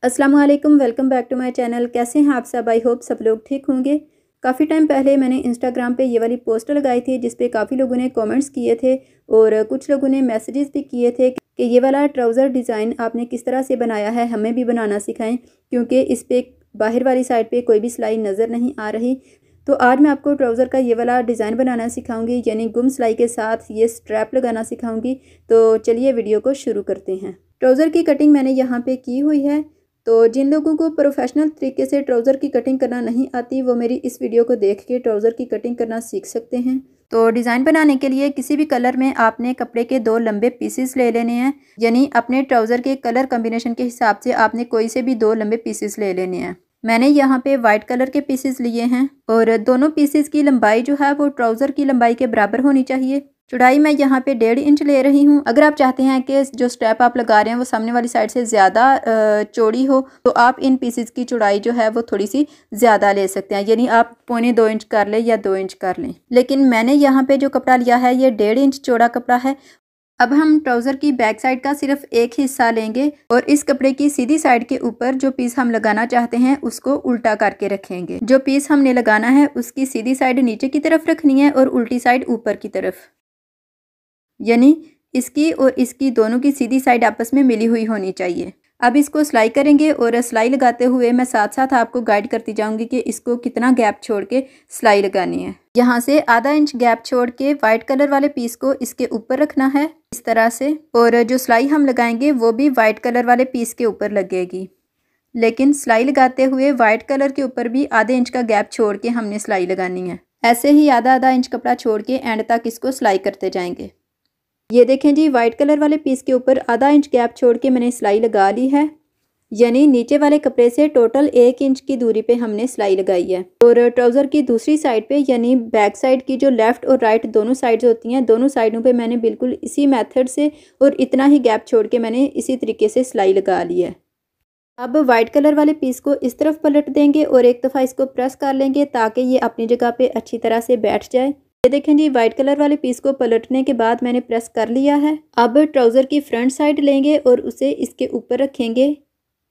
अस्सलाम वालेकुम, welcome back to my channel. कैसे हैं आप सब? आई होप सब लोग ठीक होंगे। काफ़ी टाइम पहले मैंने इंस्टाग्राम पे ये वाली पोस्ट लगाई थी जिस पे काफ़ी लोगों ने कमेंट्स किए थे और कुछ लोगों ने मैसेजेस भी किए थे कि ये वाला ट्राउज़र डिज़ाइन आपने किस तरह से बनाया है, हमें भी बनाना सिखाएं, क्योंकि इस पे बाहर वाली साइड पे कोई भी सिलाई नज़र नहीं आ रही। तो आज मैं आपको ट्राउज़र का ये वाला डिज़ाइन बनाना सिखाऊंगी, यानी गुम सिलाई के साथ ये स्ट्रैप लगाना सिखाऊंगी। तो चलिए वीडियो को शुरू करते हैं। ट्राउज़र की कटिंग मैंने यहाँ पे की हुई है। तो जिन लोगों को प्रोफेशनल तरीके से ट्राउज़र की कटिंग करना नहीं आती वो मेरी इस वीडियो को देख के ट्राउज़र की कटिंग करना सीख सकते हैं। तो डिज़ाइन बनाने के लिए किसी भी कलर में आपने कपड़े के 2 लंबे पीसेस ले लेने हैं, यानी अपने ट्राउज़र के कलर कॉम्बिनेशन के हिसाब से आपने कोई से भी 2 लंबे पीसेस ले लेने हैं। मैंने यहाँ पे वाइट कलर के पीसेस लिए हैं और दोनों पीसेस की लंबाई जो है वो ट्राउज़र की लंबाई के बराबर होनी चाहिए। चौड़ाई मैं यहाँ पे 1.5 इंच ले रही हूँ। अगर आप चाहते हैं कि जो स्टेप आप लगा रहे हैं वो सामने वाली साइड से ज़्यादा चौड़ी हो तो आप इन पीसेस की चौड़ाई जो है वो थोड़ी सी ज़्यादा ले सकते हैं, यानी आप 1.25 इंच कर लें या 2 इंच कर लें। लेकिन मैंने यहाँ पे जो कपड़ा लिया है ये 1.5 इंच चौड़ा कपड़ा है। अब हम ट्राउज़र की बैक साइड का सिर्फ एक हिस्सा लेंगे और इस कपड़े की सीधी साइड के ऊपर जो पीस हम लगाना चाहते हैं उसको उल्टा करके रखेंगे। जो पीस हमने लगाना है उसकी सीधी साइड नीचे की तरफ रखनी है और उल्टी साइड ऊपर की तरफ, यानी इसकी और इसकी दोनों की सीधी साइड आपस में मिली हुई होनी चाहिए। अब इसको सिलाई करेंगे और सिलाई लगाते हुए मैं साथ साथ आपको गाइड करती जाऊंगी कि इसको कितना गैप छोड़ के सिलाई लगानी है। यहाँ से आधा इंच गैप छोड़ के वाइट कलर वाले पीस को इसके ऊपर रखना है इस तरह से, और जो सिलाई हम लगाएंगे वो भी वाइट कलर वाले पीस के ऊपर लगेगी। लेकिन सिलाई लगाते हुए वाइट कलर के ऊपर भी आधे इंच का गैप छोड़ के हमने सिलाई लगानी है। ऐसे ही आधा आधा इंच कपड़ा छोड़ के एंड तक इसको सिलाई करते जाएंगे। ये देखें जी, वाइट कलर वाले पीस के ऊपर आधा इंच गैप छोड़ के मैंने सिलाई लगा ली है, यानी नीचे वाले कपड़े से टोटल 1 इंच की दूरी पे हमने सिलाई लगाई है। और ट्राउज़र की दूसरी साइड पे यानी बैक साइड की जो लेफ़्ट और राइट दोनों साइड्स होती हैं, दोनों साइडों पे मैंने बिल्कुल इसी मेथड से और इतना ही गैप छोड़ के मैंने इसी तरीके से सिलाई लगा ली है। अब वाइट कलर वाले पीस को इस तरफ पलट देंगे और एक दफ़ा इसको प्रेस कर लेंगे ताकि ये अपनी जगह पे अच्छी तरह से बैठ जाए। ये देखें जी, वाइट कलर वाले पीस को पलटने के बाद मैंने प्रेस कर लिया है। अब ट्राउज़र की फ्रंट साइड लेंगे और उसे इसके ऊपर रखेंगे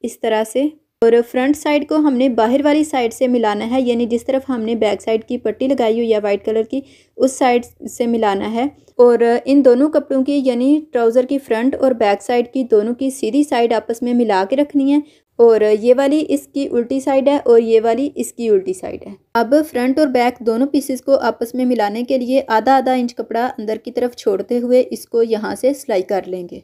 इस तरह से, और फ्रंट साइड को हमने बाहर वाली साइड से मिलाना है, यानी जिस तरफ हमने बैक साइड की पट्टी लगाई हुई है वाइट कलर की उस साइड से मिलाना है। और इन दोनों कपड़ों की यानी ट्राउज़र की फ्रंट और बैक साइड की दोनों की सीधी साइड आपस में मिला के रखनी है, और ये वाली इसकी उल्टी साइड है और ये वाली इसकी उल्टी साइड है। अब फ्रंट और बैक दोनों पीसेस को आपस में मिलाने के लिए आधा आधा इंच कपड़ा अंदर की तरफ छोड़ते हुए इसको यहाँ से सिलाई कर लेंगे।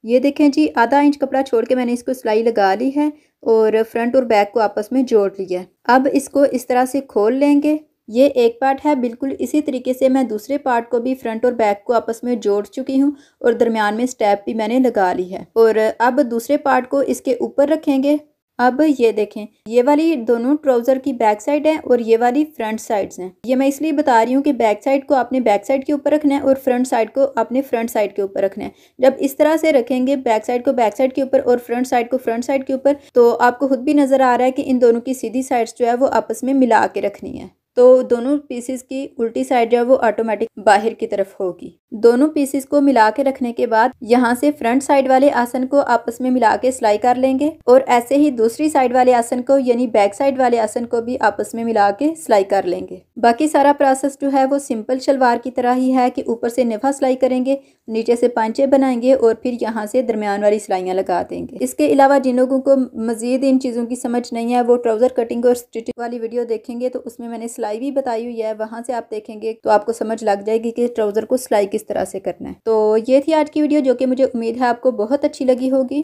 ये देखें जी, आधा इंच कपड़ा छोड़ के मैंने इसको सिलाई लगा ली है और फ्रंट और बैक को आपस में जोड़ लिया है। अब इसको इस तरह से खोल लेंगे। ये एक पार्ट है, बिल्कुल इसी तरीके से मैं दूसरे पार्ट को भी फ्रंट और बैक को आपस में जोड़ चुकी हूँ और दरमियान में स्टेप भी मैंने लगा ली है। और अब दूसरे पार्ट को इसके ऊपर रखेंगे। अब ये देखें, ये वाली दोनों ट्राउज़र की बैक साइड है और ये वाली फ्रंट साइड्स हैं। ये मैं इसलिए बता रही हूँ कि बैक साइड को आपने बैक साइड के ऊपर रखना है और फ्रंट साइड को आपने फ्रंट साइड के ऊपर रखना है। जब इस तरह से रखेंगे बैक साइड को बैक साइड के ऊपर और फ्रंट साइड को फ्रंट साइड के ऊपर, तो आपको खुद भी नज़र आ रहा है कि इन दोनों की सीधी साइड्स जो है वो आपस में मिला के रखनी है। तो दोनों पीसेस की उल्टी साइड जो है वो ऑटोमेटिक बाहर की तरफ होगी। दोनों पीसेस को मिला के रखने के बाद यहाँ से फ्रंट साइड वाले आसन को आपस में मिला के सिलाई कर लेंगे और ऐसे ही दूसरी साइड वाले आसन को यानी बैक साइड वाले आसन को भी आपस में मिला के सिलाई कर लेंगे। बाकी सारा प्रोसेस जो है वो सिंपल शलवार की तरह ही है कि ऊपर से निफा सिलाई करेंगे, नीचे से पांचे बनाएंगे और फिर यहाँ से दरमियान वाली सिलाइयाँ लगा देंगे। इसके अलावा जिन लोगों को मजीद इन चीज़ों की समझ नहीं है वो ट्राउज़र कटिंग और स्टिचिंग वाली वीडियो देखेंगे तो उसमें मैंने सिलाई भी बताई हुई है, वहां से आप देखेंगे तो आपको समझ लग जाएगी कि ट्राउज़र को सिलाई किस तरह से करना है। तो ये थी आज की वीडियो जो कि मुझे उम्मीद है आपको बहुत अच्छी लगी होगी।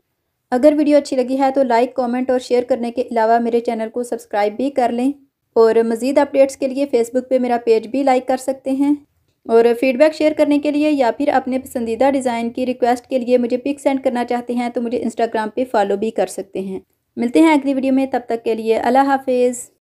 अगर वीडियो अच्छी लगी है तो लाइक, कमेंट और शेयर करने के अलावा मेरे चैनल को सब्सक्राइब भी कर लें और मज़ीद अपडेट्स के लिए फेसबुक पे मेरा पेज भी लाइक कर सकते हैं। और फीडबैक शेयर करने के लिए या फिर अपने पसंदीदा डिज़ाइन की रिक्वेस्ट के लिए मुझे पिक सेंड करना चाहते हैं तो मुझे इंस्टाग्राम पे फॉलो भी कर सकते हैं। मिलते हैं अगली वीडियो में, तब तक के लिए अल्लाह हाफिज़।